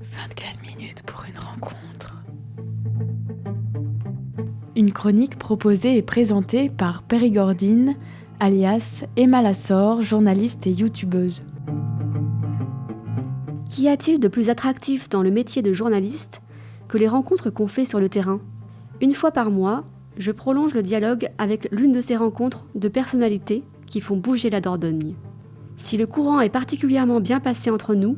24 minutes pour une rencontre. Une chronique proposée et présentée par Périgordine, alias Emma Lassor, journaliste et youtubeuse. Qu'y a-t-il de plus attractif dans le métier de journaliste que les rencontres qu'on fait sur le terrain ? Une fois par mois, je prolonge le dialogue avec l'une de ces rencontres de personnalités qui font bouger la Dordogne. Si le courant est particulièrement bien passé entre nous,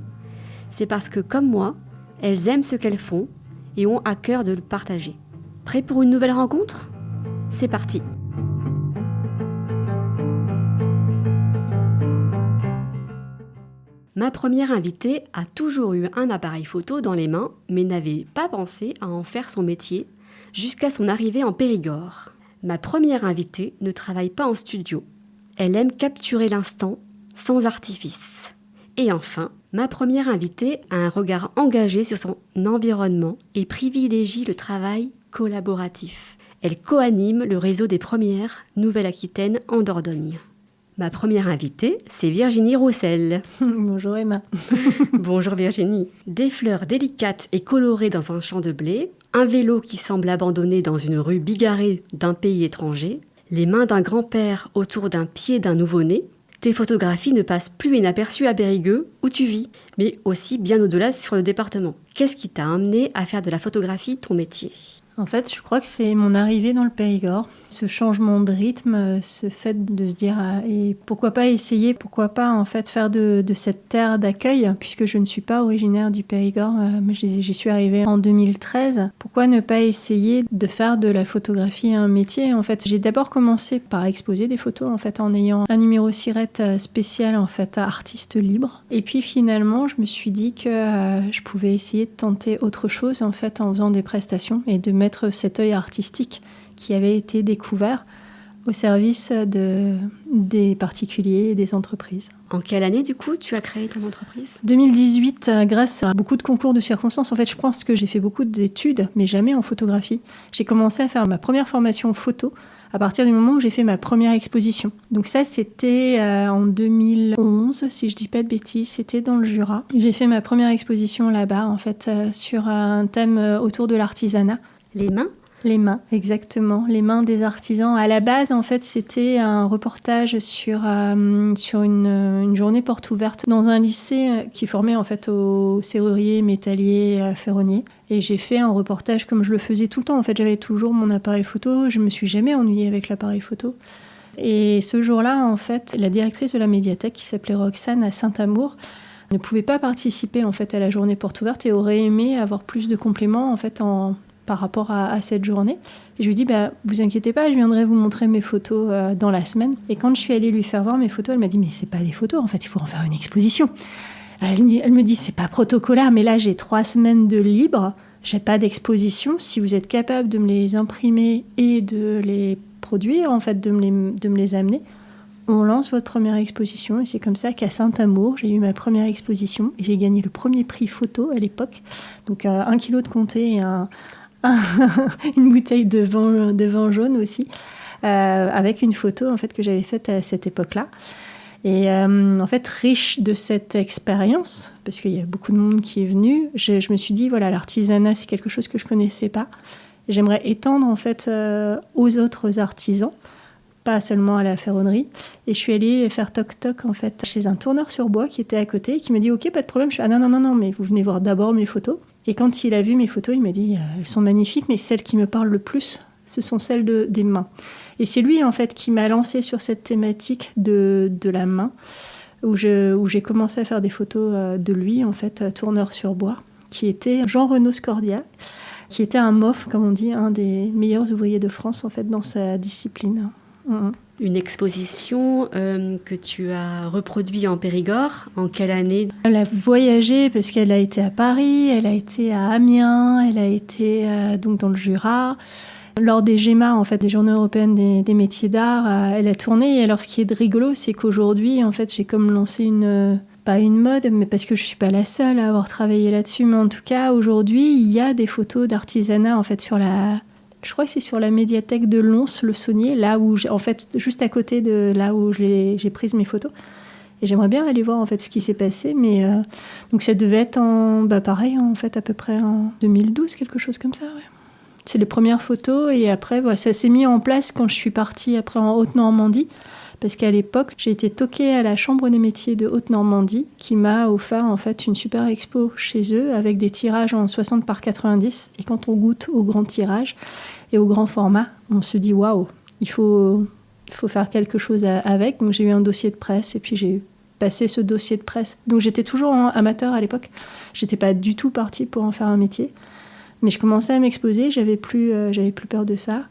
c'est parce que, comme moi, elles aiment ce qu'elles font et ont à cœur de le partager. Prêt pour une nouvelle rencontre ? C'est parti ! Ma première invitée a toujours eu un appareil photo dans les mains, mais n'avait pas pensé à en faire son métier jusqu'à son arrivée en Périgord. Ma première invitée ne travaille pas en studio. Elle aime capturer l'instant sans artifice. Et enfin, ma première invitée a un regard engagé sur son environnement et privilégie le travail collaboratif. Elle coanime le réseau des premières Nouvelle-Aquitaine en Dordogne. Ma première invitée, c'est Virginie Roussel. Bonjour Emma. Bonjour Virginie. Des fleurs délicates et colorées dans un champ de blé, un vélo qui semble abandonné dans une rue bigarrée d'un pays étranger, les mains d'un grand-père autour d'un pied d'un nouveau-né. Tes photographies ne passent plus inaperçues à Périgueux, où tu vis, mais aussi bien au-delà sur le département. Qu'est-ce qui t'a amené à faire de la photographie ton métier ? En fait, je crois que c'est mon arrivée dans le Périgord, ce changement de rythme, ce fait de se dire et pourquoi pas essayer, pourquoi pas en fait faire de cette terre d'accueil, puisque je ne suis pas originaire du Périgord, j'y suis arrivée en 2013. Pourquoi ne pas essayer de faire de la photographie un métier ? En fait, j'ai d'abord commencé par exposer des photos en fait en ayant un numéro SIRET spécial en fait à artiste libre. Et puis finalement, je me suis dit que je pouvais essayer de tenter autre chose en fait en faisant des prestations et de mettre cet œil artistique qui avait été découvert au service des particuliers et des entreprises. En quelle année, du coup, tu as créé ton entreprise ? 2018, grâce à beaucoup de concours de circonstances. En fait, je pense que j'ai fait beaucoup d'études, mais jamais en photographie. J'ai commencé à faire ma première formation photo à partir du moment où j'ai fait ma première exposition. Donc ça, c'était en 2011, si je dis pas de bêtises, c'était dans le Jura. J'ai fait ma première exposition là-bas, en fait, sur un thème autour de l'artisanat. Les mains ? Les mains, exactement. Les mains des artisans. À la base, en fait, c'était un reportage sur une journée porte ouverte dans un lycée qui formait en fait aux serruriers, métalliers, ferronniers. Et j'ai fait un reportage comme je le faisais tout le temps. En fait, j'avais toujours mon appareil photo. Je me suis jamais ennuyée avec l'appareil photo. Et ce jour-là, en fait, la directrice de la médiathèque, qui s'appelait Roxane à Saint-Amour, ne pouvait pas participer en fait à la journée porte ouverte et aurait aimé avoir plus de compléments en fait par rapport à cette journée. Et je lui dis, vous inquiétez pas, je viendrai vous montrer mes photos dans la semaine. Et quand je suis allée lui faire voir mes photos, elle m'a dit, mais c'est pas des photos, en fait, il faut en faire une exposition. Elle me dit, c'est pas protocolaire, mais là, j'ai 3 semaines de libre, j'ai pas d'exposition. Si vous êtes capable de me les imprimer et de les produire, en fait, de me les amener, on lance votre première exposition. Et c'est comme ça qu'à Saint-Amour, j'ai eu ma première exposition. Et j'ai gagné le premier prix photo à l'époque. Donc 1 kilo de comté et une bouteille de vin jaune aussi, avec une photo en fait, que j'avais faite à cette époque-là. Et en fait, riche de cette expérience, parce qu'il y a beaucoup de monde qui est venu, je me suis dit, voilà, l'artisanat, c'est quelque chose que je ne connaissais pas. J'aimerais étendre en fait, aux autres artisans, pas seulement à la ferronnerie. Et je suis allée faire toc-toc en fait, chez un tourneur sur bois qui était à côté, qui m'a dit, ok, pas de problème. Je suis non, mais vous venez voir d'abord mes photos. Et quand il a vu mes photos, il m'a dit elles sont magnifiques, mais celles qui me parlent le plus, ce sont celles des mains. Et c'est lui en fait qui m'a lancée sur cette thématique de la main, où j'ai commencé à faire des photos de lui en fait, tourneur sur bois, qui était Jean-Renaud Scordia, qui était un MOF, comme on dit, un des meilleurs ouvriers de France en fait dans sa discipline. Une exposition que tu as reproduite en Périgord, en quelle année ? Elle a voyagé parce qu'elle a été à Paris, elle a été à Amiens, elle a été donc dans le Jura. Lors des GEMA, en fait, des Journées européennes des métiers d'art, elle a tourné. Et alors, ce qui est rigolo, c'est qu'aujourd'hui, en fait, j'ai comme lancé pas une mode, mais parce que je suis pas la seule à avoir travaillé là-dessus, mais en tout cas, aujourd'hui, il y a des photos d'artisanat, en fait, je crois que c'est sur la médiathèque de Lons, le Saunier, là où, en fait, juste à côté de là où j'ai pris mes photos. Et j'aimerais bien aller voir en fait ce qui s'est passé, mais donc ça devait être pareil en fait à peu près en 2012, quelque chose comme ça. Ouais. C'est les premières photos et après ça s'est mis en place quand je suis partie après en Haute-Normandie, parce qu'à l'époque j'ai été toquée à la Chambre des métiers de Haute-Normandie qui m'a offert en fait une super expo chez eux avec des tirages en 60 par 90 et quand on goûte au grand tirage et au grand format, on se dit waouh, il faut faire quelque chose avec. Donc j'ai eu un dossier de presse et puis j'ai passé ce dossier de presse. Donc j'étais toujours amateur à l'époque. J'étais pas du tout partie pour en faire un métier. Mais je commençais à m'exposer, j'avais plus peur de ça.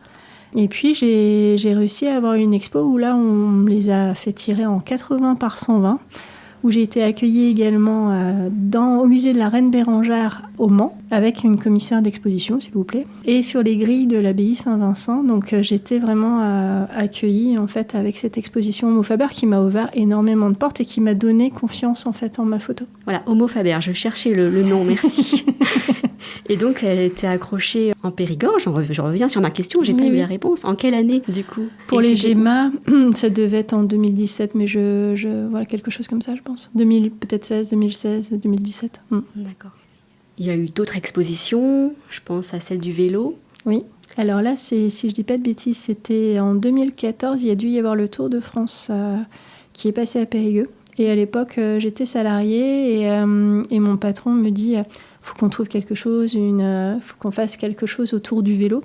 Et puis j'ai réussi à avoir une expo où là on me les a fait tirer en 80 par 120, où j'ai été accueillie également au musée de la Reine Bérengère au Mans, avec une commissaire d'exposition, s'il vous plaît, et sur les grilles de l'abbaye Saint-Vincent. Donc j'étais vraiment accueillie en fait avec cette exposition Homo Faber qui m'a ouvert énormément de portes et qui m'a donné confiance en fait en ma photo. Voilà, Homo Faber, je cherchais le nom, merci. Et donc elle était accrochée en Périgord. Je reviens sur ma question, j'ai pas eu la réponse. En quelle année du coup? Pour les GEMA, ça devait être en 2017, mais voilà, quelque chose comme ça je pense. Peut-être 2016, 2017. D'accord. Il y a eu d'autres expositions, je pense à celle du vélo. Oui, alors là, si je dis pas de bêtises, c'était en 2014, il y a dû y avoir le Tour de France qui est passé à Périgueux. Et à l'époque, j'étais salariée et mon patron me dit faut qu'on trouve quelque chose, faut qu'on fasse quelque chose autour du vélo.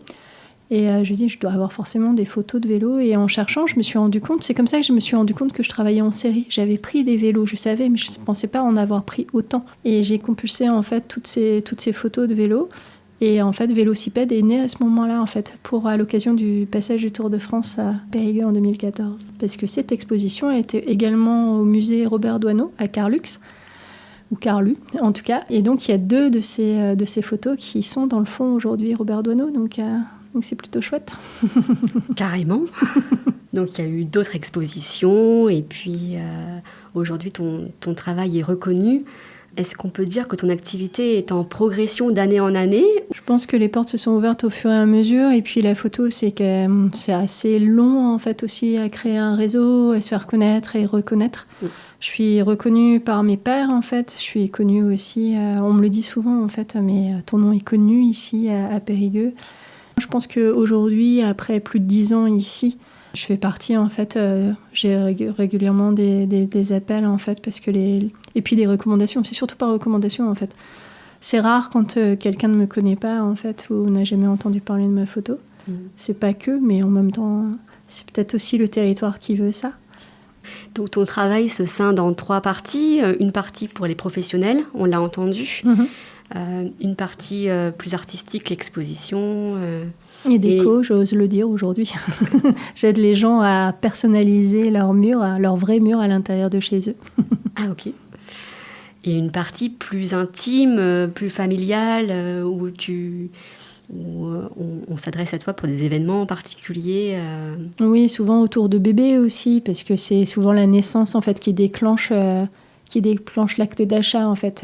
Et je lui dis, je dois avoir forcément des photos de vélos. Et en cherchant, je me suis rendu compte, c'est comme ça que je me suis rendu compte que je travaillais en série. J'avais pris des vélos, je savais, mais je ne pensais pas en avoir pris autant. Et j'ai compulsé en fait toutes ces photos de vélos. Et en fait, Vélocipède est né à ce moment-là, en fait, à l'occasion du passage du Tour de France à Périgueux en 2014. Parce que cette exposition était également au musée Robert Doisneau à Carlux, ou Carlu en tout cas. Et donc, il y a 2 de ces photos qui sont dans le fond aujourd'hui Robert Doisneau. Donc c'est plutôt chouette. Carrément. Donc il y a eu d'autres expositions et puis aujourd'hui ton travail est reconnu. Est-ce qu'on peut dire que ton activité est en progression d'année en année? Je pense que les portes se sont ouvertes au fur et à mesure. Et puis la photo, c'est assez long en fait aussi à créer un réseau, à se faire connaître et reconnaître. Je suis reconnue par mes pairs en fait. Je suis connue aussi, on me le dit souvent en fait, mais ton nom est connu ici à Périgueux. Je pense qu'aujourd'hui, après plus de 10 ans ici, je fais partie, en fait, j'ai régulièrement des appels, en fait, parce que et puis des recommandations, c'est surtout par recommandation, en fait. C'est rare quand quelqu'un ne me connaît pas, en fait, ou n'a jamais entendu parler de ma photo. C'est pas que, mais en même temps, c'est peut-être aussi le territoire qui veut ça. Donc ton travail se scinde en 3 parties. Une partie pour les professionnels, on l'a entendu. Une partie plus artistique, l'exposition. Et déco, j'ose le dire aujourd'hui. J'aide les gens à personnaliser leur mur, leur vrai mur à l'intérieur de chez eux. Ah ok. Et une partie plus intime, plus familiale, où on s'adresse à toi pour des événements particuliers. Oui, souvent autour de bébés aussi, parce que c'est souvent la naissance en fait qui déclenche l'acte d'achat en fait.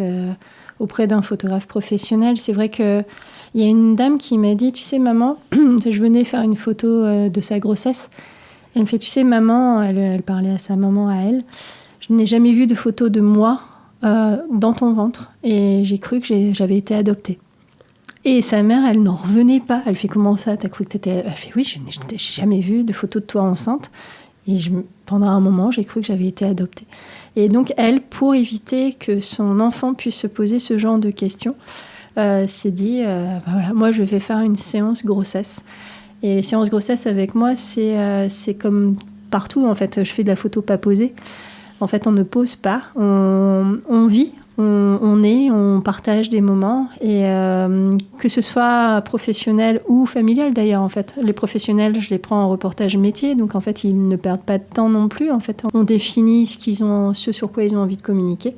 Auprès d'un photographe professionnel. C'est vrai qu'il y a une dame qui m'a dit, tu sais maman, je venais faire une photo de sa grossesse. Elle me fait, tu sais maman, elle parlait à sa maman, à elle, je n'ai jamais vu de photo de moi dans ton ventre. Et j'ai cru que j'avais été adoptée. Et sa mère, elle n'en revenait pas. Elle fait, comment ça, t'as cru que t'étais... Elle fait, oui, je n'ai jamais vu de photo de toi enceinte. Et pendant un moment, j'ai cru que j'avais été adoptée. Et donc, elle, pour éviter que son enfant puisse se poser ce genre de questions, s'est dit, voilà, moi, je vais faire une séance grossesse. Et les séances grossesse avec moi, c'est comme partout, en fait. Je fais de la photo pas posée. En fait, on ne pose pas. On vit, on partage des moments. Et que ce soit professionnel ou familial, d'ailleurs, en fait. Les professionnels, je les prends en reportage métier. Donc, en fait, ils ne perdent pas de temps non plus. En fait, on définit ce sur quoi ils ont envie de communiquer.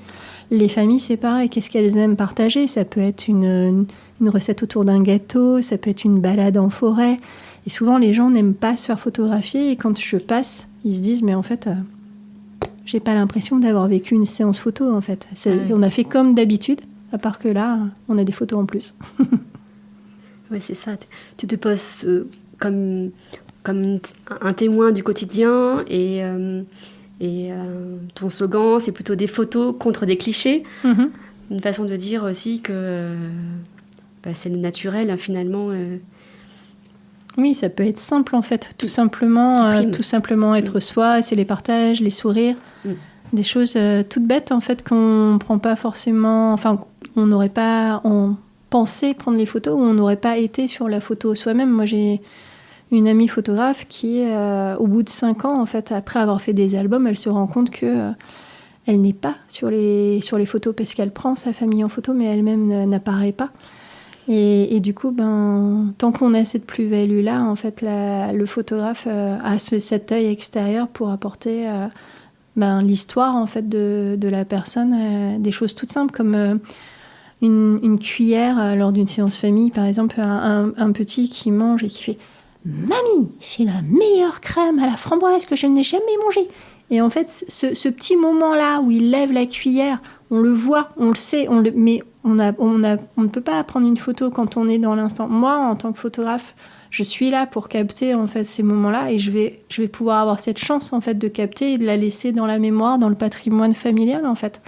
Les familles, c'est pareil. Qu'est-ce qu'elles aiment partager? Ça peut être une recette autour d'un gâteau. Ça peut être une balade en forêt. Et souvent, les gens n'aiment pas se faire photographier. Et quand je passe, ils se disent, mais en fait... j'ai pas l'impression d'avoir vécu une séance photo, en fait. On a fait comme d'habitude, à part que là, on a des photos en plus. Oui, c'est ça. Tu te poses comme un témoin du quotidien et Et ton slogan, c'est plutôt des photos contre des clichés. Mhm. Une façon de dire aussi que c'est le naturel, hein, finalement. Oui, ça peut être simple en fait, tout simplement être soi, c'est les partages, les sourires, des choses toutes bêtes en fait qu'on prend pas forcément, enfin on n'aurait pas pensé prendre les photos ou on n'aurait pas été sur la photo soi-même. Moi j'ai une amie photographe qui, au bout de 5 ans en fait, après avoir fait des albums, elle se rend compte que elle n'est pas sur les photos parce qu'elle prend sa famille en photo mais elle-même n'apparaît pas. Et du coup, tant qu'on a cette plus-value-là, en fait, le photographe a cet œil extérieur pour apporter l'histoire en fait de la personne, des choses toutes simples comme une cuillère lors d'une séance famille, par exemple, un petit qui mange et qui fait « Mamie, c'est la meilleure crème à la framboise que je n'ai jamais mangée !» Et en fait, ce petit moment-là où il lève la cuillère, on le voit, on le sait, mais on ne peut pas prendre une photo quand on est dans l'instant. Moi, en tant que photographe, je suis là pour capter en fait ces moments-là et je vais pouvoir avoir cette chance en fait de capter et de la laisser dans la mémoire, dans le patrimoine familial en fait.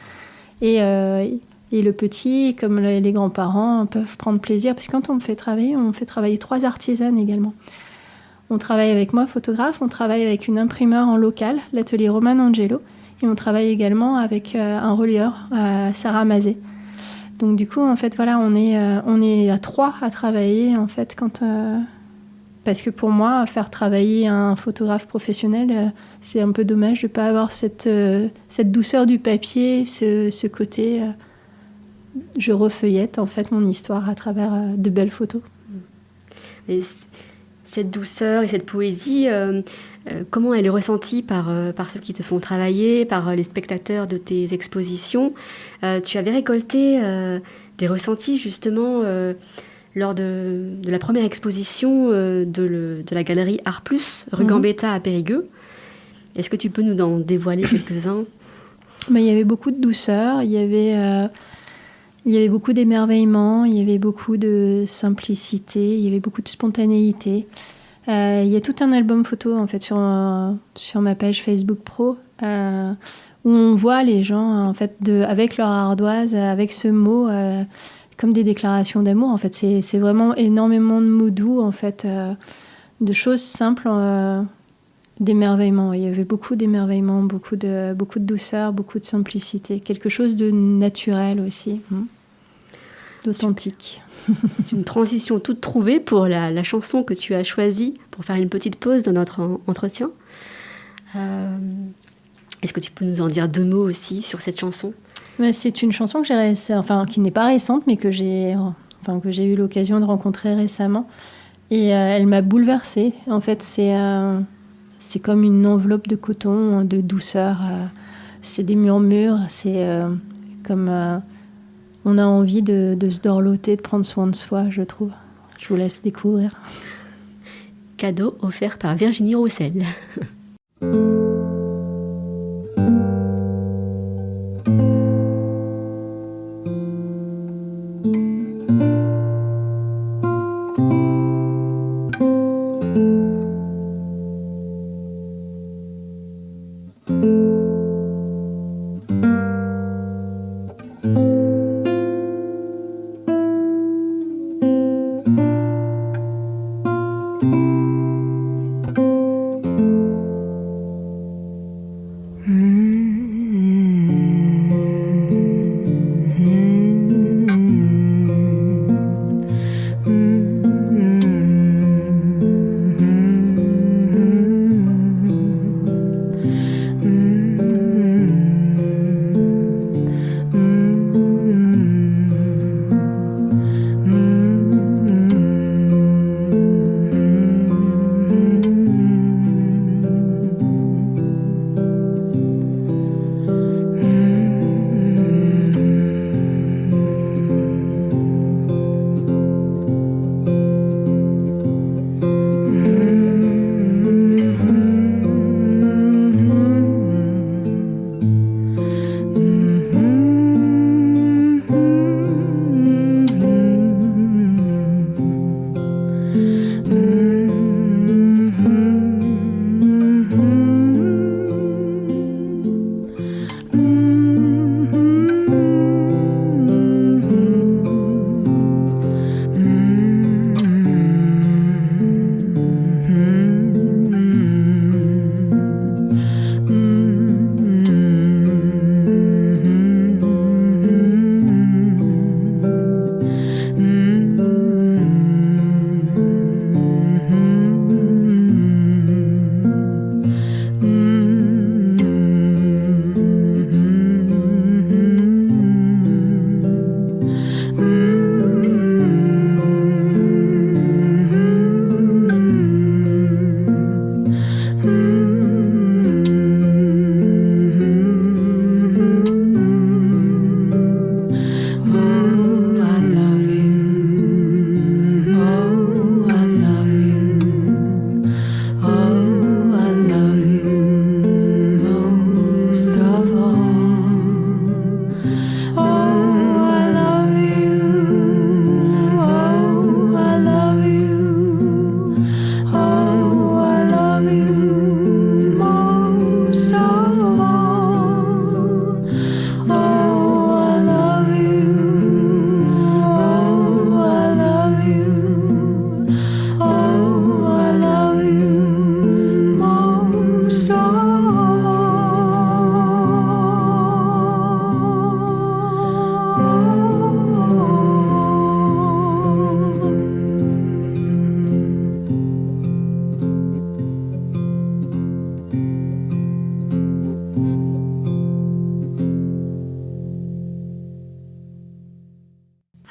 Et le petit, comme les grands-parents, peuvent prendre plaisir parce que quand on fait travailler 3 artisanes également. On travaille avec moi, photographe, on travaille avec une imprimeure en local, l'atelier Roman Angelo, et on travaille également avec un relieur, Sarah Mazet. Donc du coup, en fait, voilà, on est à 3 à travailler, en fait, parce que pour moi, faire travailler un photographe professionnel, c'est un peu dommage de ne pas avoir cette douceur du papier, ce côté... je refeuillette, en fait, mon histoire à travers de belles photos. Et cette douceur et cette poésie, comment elle est ressentie par ceux qui te font travailler, par les spectateurs de tes expositions? Tu avais récolté des ressentis justement lors de la première exposition de la galerie Art Plus, rue Gambetta à Périgueux. Est-ce que tu peux nous en dévoiler quelques-uns? Il y avait beaucoup de douceur, il y avait beaucoup d'émerveillement, il y avait beaucoup de simplicité, il y avait beaucoup de spontanéité. Il y a tout un album photo en fait sur ma page Facebook Pro où on voit les gens en fait avec leur ardoise, avec ce mot comme des déclarations d'amour. En fait, c'est vraiment énormément de mots doux en fait, de choses simples, d'émerveillement. Il y avait beaucoup d'émerveillement, beaucoup de douceur, beaucoup de simplicité, quelque chose de naturel aussi, d'authentique. C'est une transition toute trouvée pour la chanson que tu as choisie pour faire une petite pause dans notre entretien. Est-ce que tu peux nous en dire 2 mots aussi sur cette chanson? C'est une chanson qui n'est pas récente, mais que j'ai eu l'occasion de rencontrer récemment. Et elle m'a bouleversée. En fait, c'est comme une enveloppe de coton, de douceur. C'est des murmures. C'est comme... on a envie de se dorloter, de prendre soin de soi, je trouve. Je vous laisse découvrir. Cadeau offert par Virginie Roussel.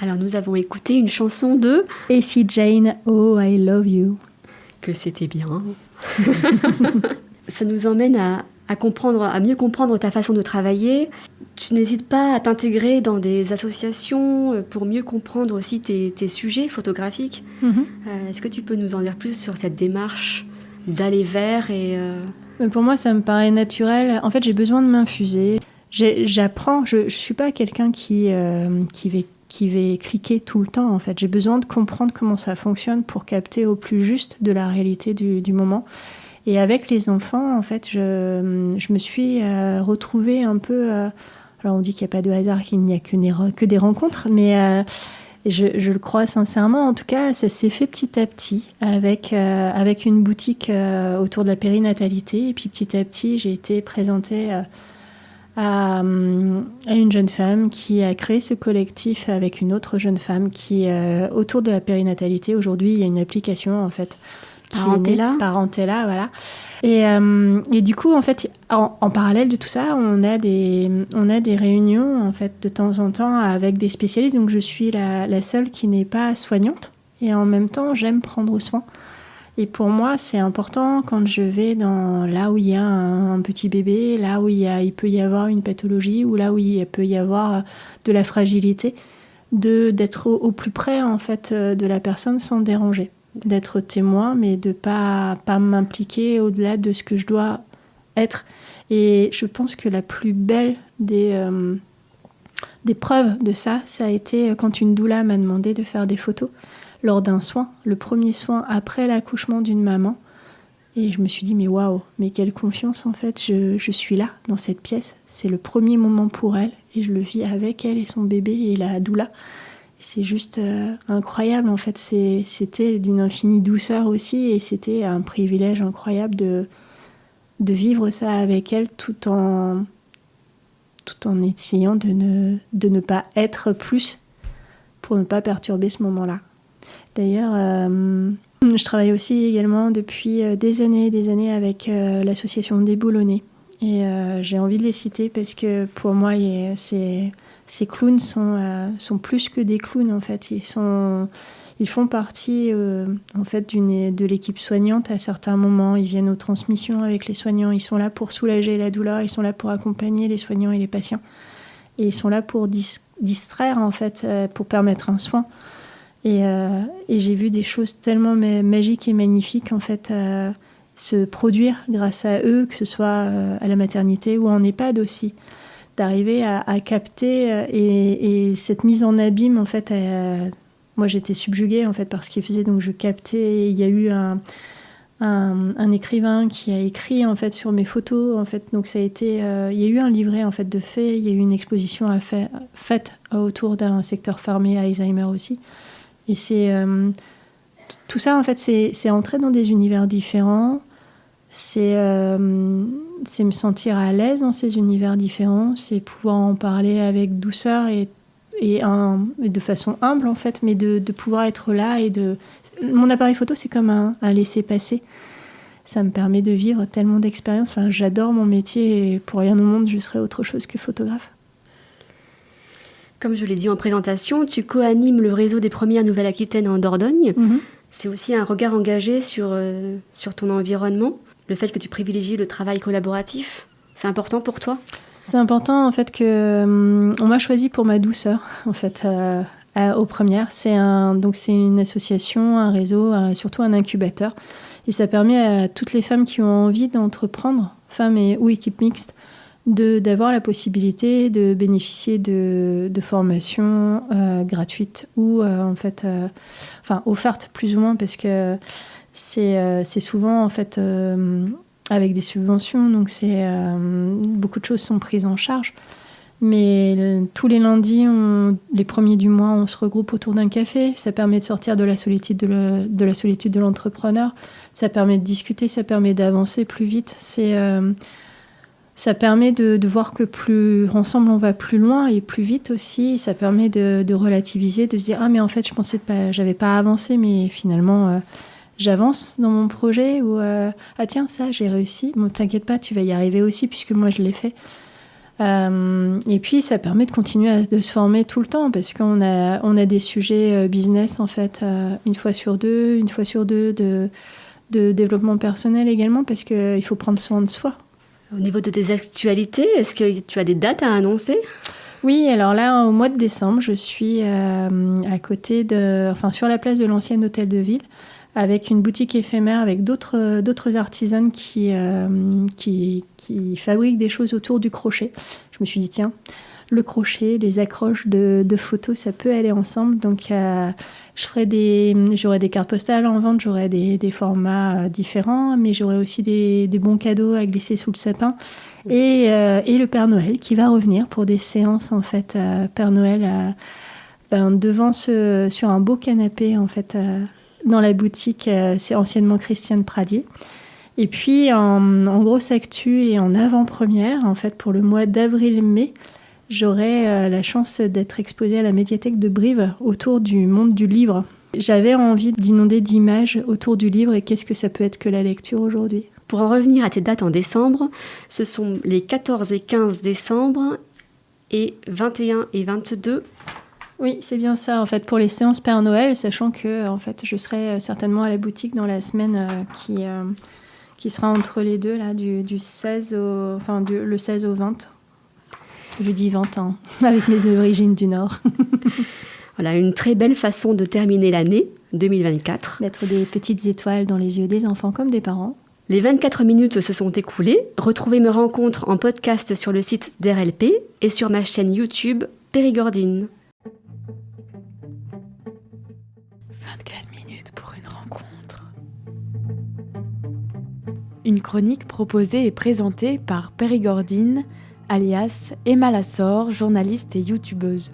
Alors nous avons écouté une chanson de... Acey Jane, Oh I Love You. Que c'était bien. Ça nous emmène à mieux comprendre ta façon de travailler. Tu n'hésites pas à t'intégrer dans des associations pour mieux comprendre aussi tes sujets photographiques. Est-ce que tu peux nous en dire plus sur cette démarche d'aller vers Mais pour moi, ça me paraît naturel. En fait, j'ai besoin de m'infuser. J'apprends. Je ne suis pas quelqu'un qui va cliquer tout le temps. En fait, j'ai besoin de comprendre comment ça fonctionne pour capter au plus juste de la réalité du moment. Et avec les enfants, en fait, je me suis retrouvée un peu... alors on dit qu'il n'y a pas de hasard, qu'il n'y a que des rencontres, mais je le crois sincèrement. En tout cas, ça s'est fait petit à petit avec une boutique autour de la périnatalité. Et puis petit à petit, j'ai été présentée à une jeune femme qui a créé ce collectif avec une autre jeune femme qui autour de la périnatalité. Aujourd'hui, il y a une application en fait. Parentella, voilà. Et du coup, en fait, en parallèle de tout ça, on a des réunions en fait de temps en temps avec des spécialistes. Donc, je suis la seule qui n'est pas soignante et en même temps, j'aime prendre soin. Et pour moi, c'est important quand je vais là où il y a un petit bébé, là où il peut y avoir une pathologie ou là où il peut y avoir de la fragilité, d'être au plus près en fait de la personne sans déranger. D'être témoin, mais de pas m'impliquer au-delà de ce que je dois être. Et je pense que la plus belle des preuves de ça a été quand une doula m'a demandé de faire des photos lors d'un soin, le premier soin après l'accouchement d'une maman. Et je me suis dit, mais waouh, mais quelle confiance en fait, je suis là, dans cette pièce. C'est le premier moment pour elle, et je le vis avec elle et son bébé et la doula. C'est juste incroyable, en fait. C'était d'une infinie douceur aussi, et c'était un privilège incroyable de vivre ça avec elle, tout en essayant de ne pas être plus, pour ne pas perturber ce moment-là. D'ailleurs, je travaille aussi également depuis des années avec l'association Déboulonnés. Et j'ai envie de les citer parce que pour moi, ces clowns sont plus que des clowns en fait. Ils font partie en fait de l'équipe soignante à certains moments. Ils viennent aux transmissions avec les soignants. Ils sont là pour soulager la douleur. Ils sont là pour accompagner les soignants et les patients. Et ils sont là pour distraire en fait, pour permettre un soin. Et j'ai vu des choses tellement magiques et magnifiques en fait se produire grâce à eux, que ce soit à la maternité ou en EHPAD aussi. D'arriver à capter et cette mise en abîme en fait moi j'étais subjuguée en fait par ce qu'il faisait, donc je captais. Il y a eu un écrivain qui a écrit en fait sur mes photos en fait, donc ça a été il y a eu un livret en fait de faits, il y a eu une exposition faite autour d'un secteur fermé à Alzheimer aussi, et c'est tout ça en fait c'est entrer dans des univers différents. C'est me sentir à l'aise dans ces univers différents, c'est pouvoir en parler avec douceur et de façon humble en fait, mais de pouvoir être là mon appareil photo c'est comme un laisser-passer. Ça me permet de vivre tellement d'expériences. Enfin, j'adore mon métier et pour rien au monde je serais autre chose que photographe. Comme je l'ai dit en présentation, tu co-animes le réseau des premières Nouvelle-Aquitaine en Dordogne. Mm-hmm. C'est aussi un regard engagé sur ton environnement. Le fait que tu privilégies le travail collaboratif, c'est important pour toi ? C'est important en fait que on m'a choisi pour ma douceur en fait aux premières. C'est une association, un réseau, surtout un incubateur, et ça permet à toutes les femmes qui ont envie d'entreprendre, femmes ou équipes mixtes, d'avoir la possibilité de bénéficier de formations gratuites ou offertes plus ou moins, parce que c'est souvent en fait avec des subventions, donc beaucoup de choses sont prises en charge. Mais tous les lundis, les premiers du mois, on se regroupe autour d'un café. Ça permet de sortir de la solitude de l'entrepreneur. Ça permet de discuter, ça permet d'avancer plus vite. Ça permet de voir que ensemble on va plus loin et plus vite aussi. Ça permet de relativiser, de se dire ah mais en fait je pensais j'avais pas avancé, mais finalement j'avance dans mon projet, ou ah tiens ça j'ai réussi. Bon t'inquiète pas, tu vas y arriver aussi puisque moi je l'ai fait. Et puis, ça permet de continuer de se former tout le temps parce qu'on a des sujets business, en fait, une fois sur deux, de développement personnel également parce qu'il faut prendre soin de soi. Au niveau de tes actualités, est-ce que tu as des dates à annoncer ? Oui, alors là, au mois de décembre, je suis sur la place de l'ancien hôtel de ville, avec une boutique éphémère, avec d'autres artisanes qui fabriquent des choses autour du crochet. Je me suis dit, tiens, le crochet, les accroches de photos, ça peut aller ensemble. Donc, j'aurai des cartes postales en vente, j'aurai des formats différents, mais j'aurai aussi des bons cadeaux à glisser sous le sapin. Et le Père Noël qui va revenir pour des séances, en fait, Père Noël sur un beau canapé, en fait, dans la boutique, c'est anciennement Christiane Pradier. Et puis, en grosse actu et en avant-première, en fait, pour le mois d'avril-mai, j'aurai la chance d'être exposée à la médiathèque de Brive autour du monde du livre. J'avais envie d'inonder d'images autour du livre et qu'est-ce que ça peut être que la lecture aujourd'hui. Pour en revenir à tes dates en décembre, ce sont les 14 et 15 décembre et 21 et 22. Oui, c'est bien ça, en fait, pour les séances Père Noël, sachant que en fait, je serai certainement à la boutique dans la semaine qui sera entre les deux, là, du 16 le 16 au 20. Je dis 20 ans, avec mes origines du Nord. Voilà, une très belle façon de terminer l'année 2024. Mettre des petites étoiles dans les yeux des enfants comme des parents. Les 24 minutes se sont écoulées. Retrouvez mes rencontres en podcast sur le site d'RLP et sur ma chaîne YouTube Périgordine. 24 minutes pour une rencontre. Une chronique proposée et présentée par Périgordine, alias Emma Lassor, journaliste et youtubeuse.